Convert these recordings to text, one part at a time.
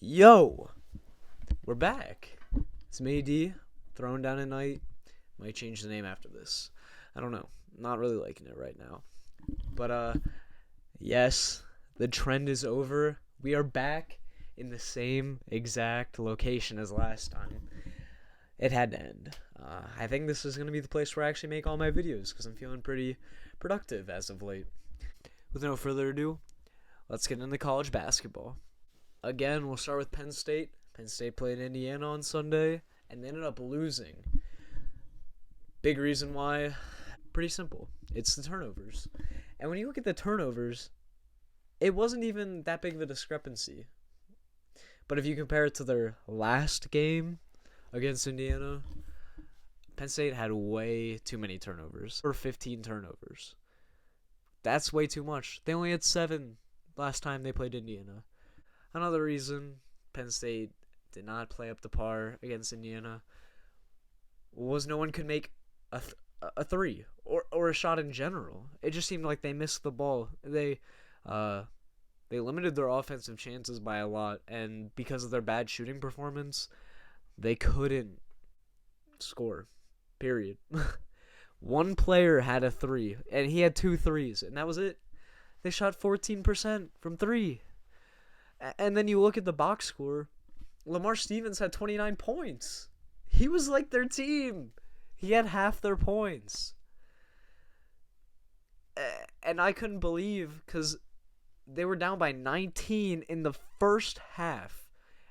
Yo, we're back. It's me, D, throwing down at night. Might change the name after this. I don't know. Not really liking it right now. But, yes, the trend is over. We are back in the same exact location as last time. It had to end. I think this is going to be the place where I actually make all my videos because I'm feeling pretty productive as of late. With no further ado, let's get into college basketball. Again, we'll start with Penn State. Penn State played Indiana on Sunday and they ended up losing. Big reason why, pretty simple. It's the turnovers. And when you look at the turnovers, it wasn't even that big of a discrepancy. But if you compare it to their last game against Indiana, Penn State had way too many turnovers. Or 15 turnovers. That's way too much. They only had 7 last time they played Indiana. Another reason Penn State did not play up to par against Indiana was no one could make a three or a shot in general. It just seemed like they missed the ball. They limited their offensive chances by a lot, and because of their bad shooting performance, they couldn't score. Period. One player had a 3, and he had 2 threes, and that was it. They shot 14% from 3. And then you look at the box score. Lamar Stevens had 29 points. He was like their team. He had half their points. And I couldn't believe because they were down by 19 in the first half.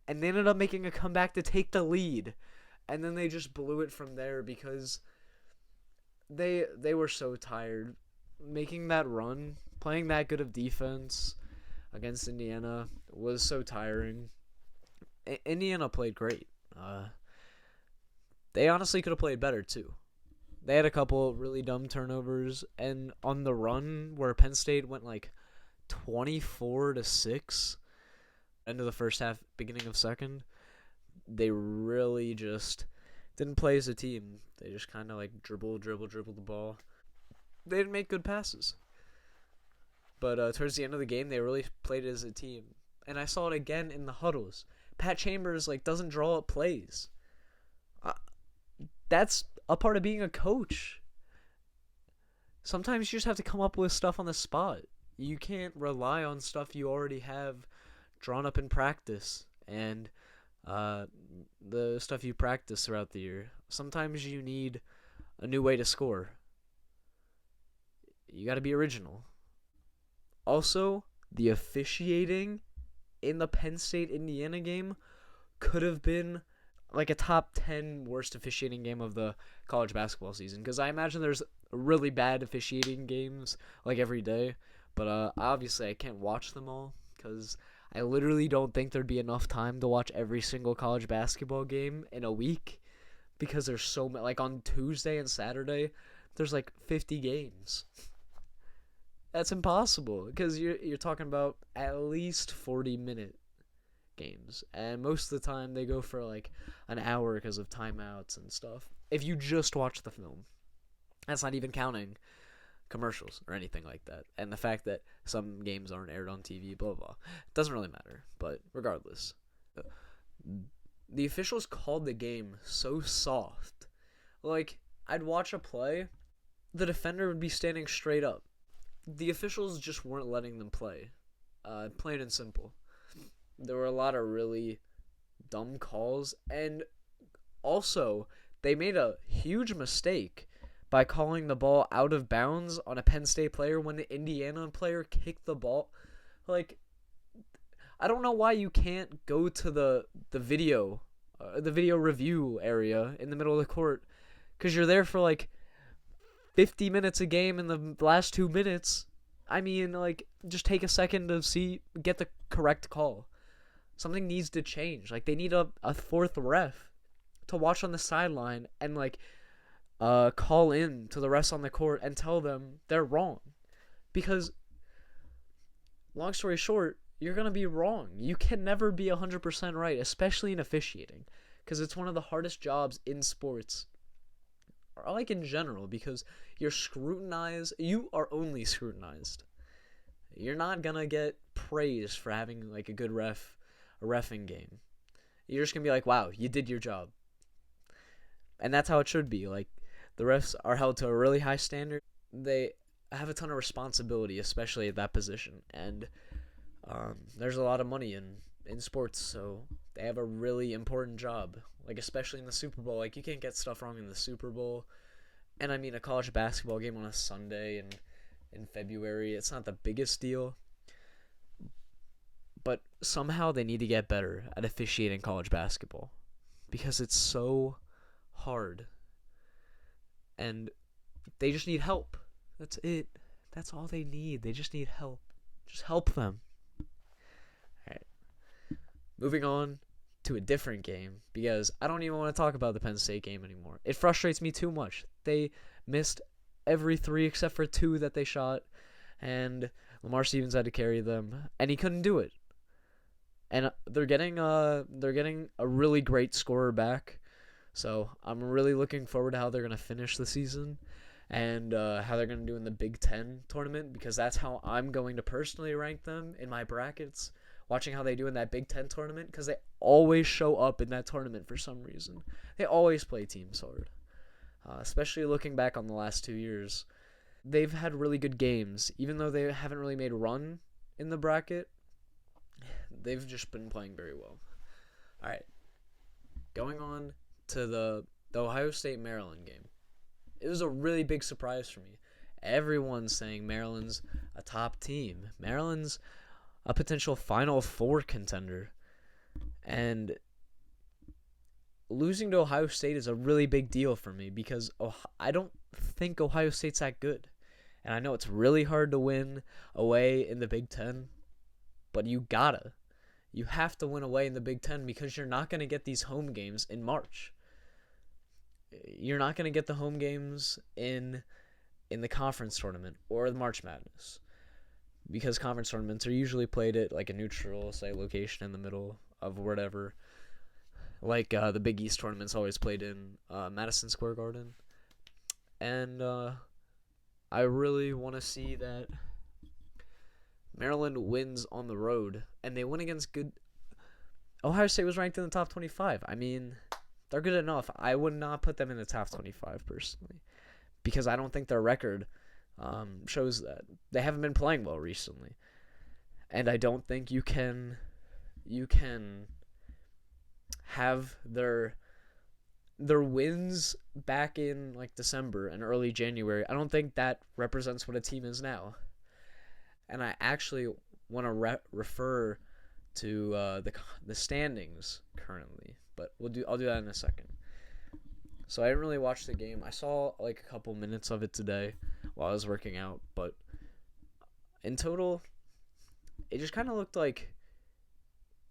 And they ended up making a comeback to take the lead. And then they just blew it from there because they were so tired. Making that run, playing that good of defense against Indiana was so tiring. Indiana played great. They honestly could have played better too. They had a couple really dumb turnovers, and on the run where Penn State went like 24-6, end of the first half, beginning of second, they really just didn't play as a team. They just kind of like dribble the ball. They didn't make good passes. But towards the end of the game, they really played as a team. And I saw it again in the huddles. Pat Chambers doesn't draw up plays. That's a part of being a coach. Sometimes you just have to come up with stuff on the spot. You can't rely on stuff you already have drawn up in practice and the stuff you practice throughout the year. Sometimes you need a new way to score. You got to be original. Also, the officiating in the Penn State-Indiana game could have been like a top 10 worst officiating game of the college basketball season. Because I imagine there's really bad officiating games like every day. But obviously I can't watch them all because I literally don't think there'd be enough time to watch every single college basketball game in a week. Because there's so many. Like on Tuesday and Saturday, there's like 50 games. That's impossible because you're talking about at least 40-minute games. And most of the time they go for like an hour because of timeouts and stuff. If you just watch the film. That's not even counting commercials or anything like that. And the fact that some games aren't aired on TV, blah, blah, blah. It doesn't really matter. But regardless. The officials called the game so soft. Like, I'd watch a play. The defender would be standing straight up. The officials just weren't letting them play. Plain and simple. There were a lot of really dumb calls. And also, they made a huge mistake by calling the ball out of bounds on a Penn State player when the Indiana player kicked the ball. Like, I don't know why you can't go to the video review area in the middle of the court. Because you're there for like 50 minutes a game in the last 2 minutes. I mean, just take a second to get the correct call. Something needs to change. They need a fourth ref to watch on the sideline and, call in to the rest on the court and tell them they're wrong. Because, long story short, you're going to be wrong. You can never be 100% right, especially in officiating. Because it's one of the hardest jobs in sports. Or in general, because you're scrutinized. You are only scrutinized. You're not gonna get praise for having a good ref a reffing game. You're just gonna be like, wow, you did your job. And that's how it should be. Like, the refs are held to a really high standard. They have a ton of responsibility, especially at that position. And there's a lot of money in sports, so they have a really important job. Like, especially in the Super Bowl. Like, you can't get stuff wrong in the Super Bowl. And I mean, a college basketball game on a Sunday and in February, it's not the biggest deal. But somehow they need to get better at officiating college basketball because it's so hard. And they just need help. That's it. That's all they need. They just need help. Just help them. Alright. Moving on to a different game because I don't even want to talk about the Penn State game anymore. It frustrates me too much. They missed every three except for two that they shot, and Lamar Stevens had to carry them, and he couldn't do it. And they're getting a really great scorer back, so I'm really looking forward to how they're gonna finish the season, and how they're gonna do in the Big Ten tournament, because that's how I'm going to personally rank them in my brackets. Watching how they do in that Big Ten tournament, because they always show up in that tournament for some reason. They always play teams hard, especially looking back on the last 2 years. They've had really good games, even though they haven't really made a run in the bracket. They've just been playing very well. All right, going on to the Ohio State-Maryland game. It was a really big surprise for me. Everyone's saying Maryland's a top team. Maryland's a potential Final Four contender. And losing to Ohio State is a really big deal for me because I don't think Ohio State's that good. And I know it's really hard to win away in the Big Ten, but you have to win away in the Big Ten because you're not going to get these home games in March. You're not going to get the home games in the conference tournament or the March Madness, because conference tournaments are usually played at like a neutral, say, location in the middle of whatever. Like the Big East tournament's always played in Madison Square Garden. And I really want to see that Maryland wins on the road, and they win against good. Ohio State was ranked in the top 25. I mean, they're good enough. I would not put them in the top 25 personally, because I don't think their record shows that. They haven't been playing well recently, and I don't think you can have their wins back in like December and early January. I don't think that represents what a team is now. And I actually want to refer to the standings currently, but I'll do that in a second. So I didn't really watch the game. I saw like a couple minutes of it today while I was working out, but in total, it just kind of looked like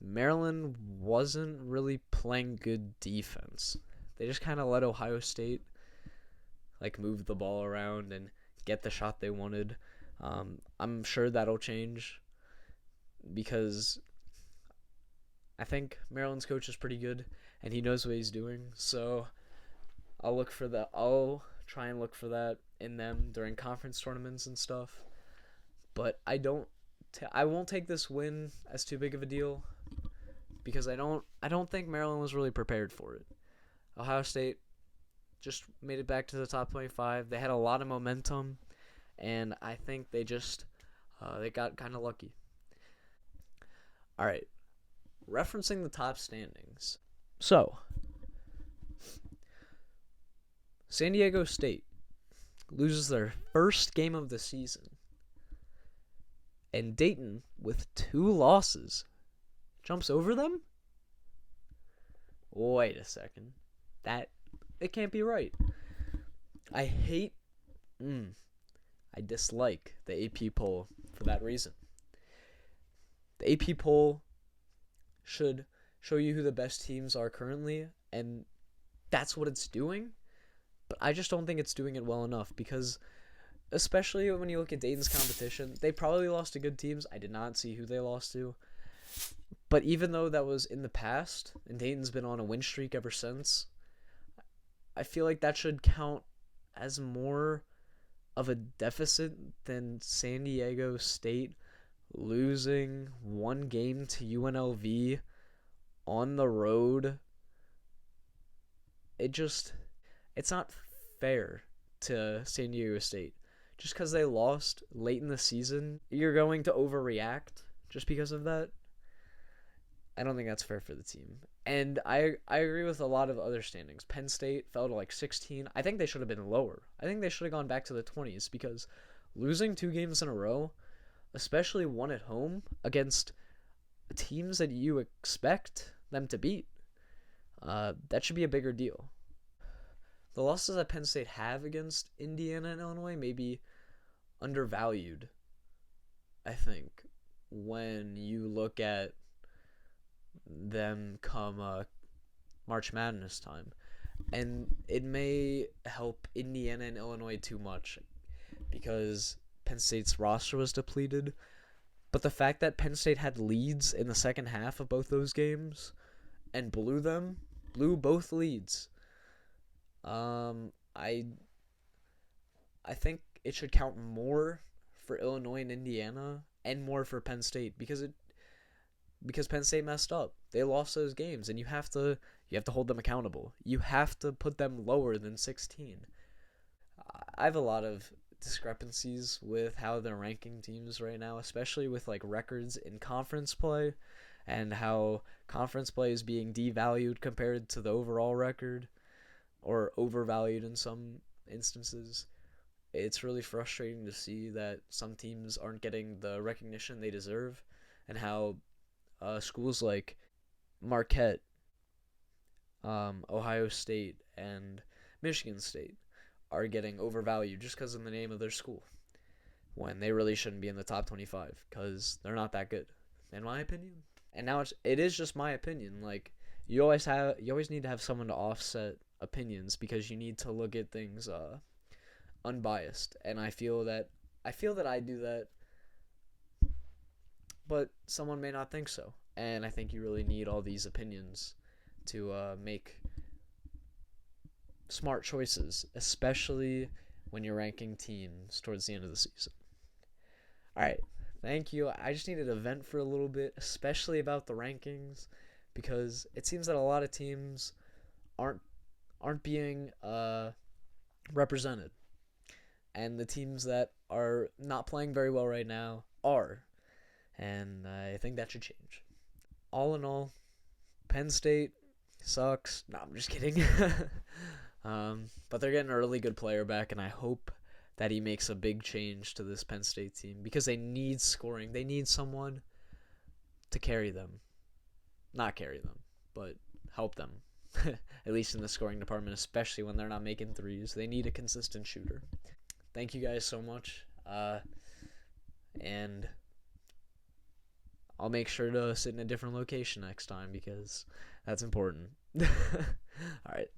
Maryland wasn't really playing good defense. They just kind of let Ohio State like move the ball around and get the shot they wanted. I'm sure that'll change because I think Maryland's coach is pretty good and he knows what he's doing. So I'll try and look for that in them during conference tournaments and stuff. But I won't take this win as too big of a deal because I don't think Maryland was really prepared for it. Ohio State just made it back to the top 25. They had a lot of momentum, and I think they just they got kind of lucky. All right, referencing the top standings. So, San Diego State loses their first game of the season, and Dayton, with 2 losses, jumps over them? Wait a second. It can't be right. I dislike the AP poll for that reason. The AP poll should show you who the best teams are currently, and that's what it's doing. But I just don't think it's doing it well enough because, especially when you look at Dayton's competition, they probably lost to good teams. I did not see who they lost to. But even though that was in the past, and Dayton's been on a win streak ever since, I feel like that should count as more of a deficit than San Diego State losing one game to UNLV on the road, it just it's not fair to San Diego State. Just because they lost late in the season, you're going to overreact just because of that. I don't think that's fair for the team. And I agree with a lot of other standings. Penn State fell to like 16. I think they should have been lower. I think they should have gone back to the 20s because losing 2 games in a row, especially one at home against teams that you expect them to beat, that should be a bigger deal. The losses that Penn State have against Indiana and Illinois may be undervalued, I think, when you look at them come March Madness time. And it may help Indiana and Illinois too much because Penn State's roster was depleted. But the fact that Penn State had leads in the second half of both those games and blew both leads. I think it should count more for Illinois and Indiana and more for Penn State because Penn State messed up. They lost those games and you have to hold them accountable. You have to put them lower than 16. I have a lot of discrepancies with how they're ranking teams right now, especially with like records in conference play and how conference play is being devalued compared to the overall record or overvalued in some instances. It's really frustrating to see that some teams aren't getting the recognition they deserve and how schools like Marquette, Ohio State, and Michigan State are getting overvalued just because of the name of their school when they really shouldn't be in the top 25 because they're not that good, in my opinion. And now it is just my opinion. Like you always need to have someone to offset opinions because you need to look at things unbiased. And I feel that I do that, but someone may not think so. And I think you really need all these opinions to make smart choices, especially when you're ranking teams towards the end of the season. All right, thank you. I just needed to vent for a little bit, especially about the rankings, because it seems that a lot of teams aren't being represented, and the teams that are not playing very well right now are, and I think that should change. All in all, Penn State sucks. No, I'm just kidding. But they're getting a really good player back, and I hope that he makes a big change to this Penn State team because they need scoring. They need someone to carry them. Not carry them, but help them. At least in the scoring department, especially when they're not making threes. They need a consistent shooter. Thank you guys so much. And I'll make sure to sit in a different location next time because that's important. All right.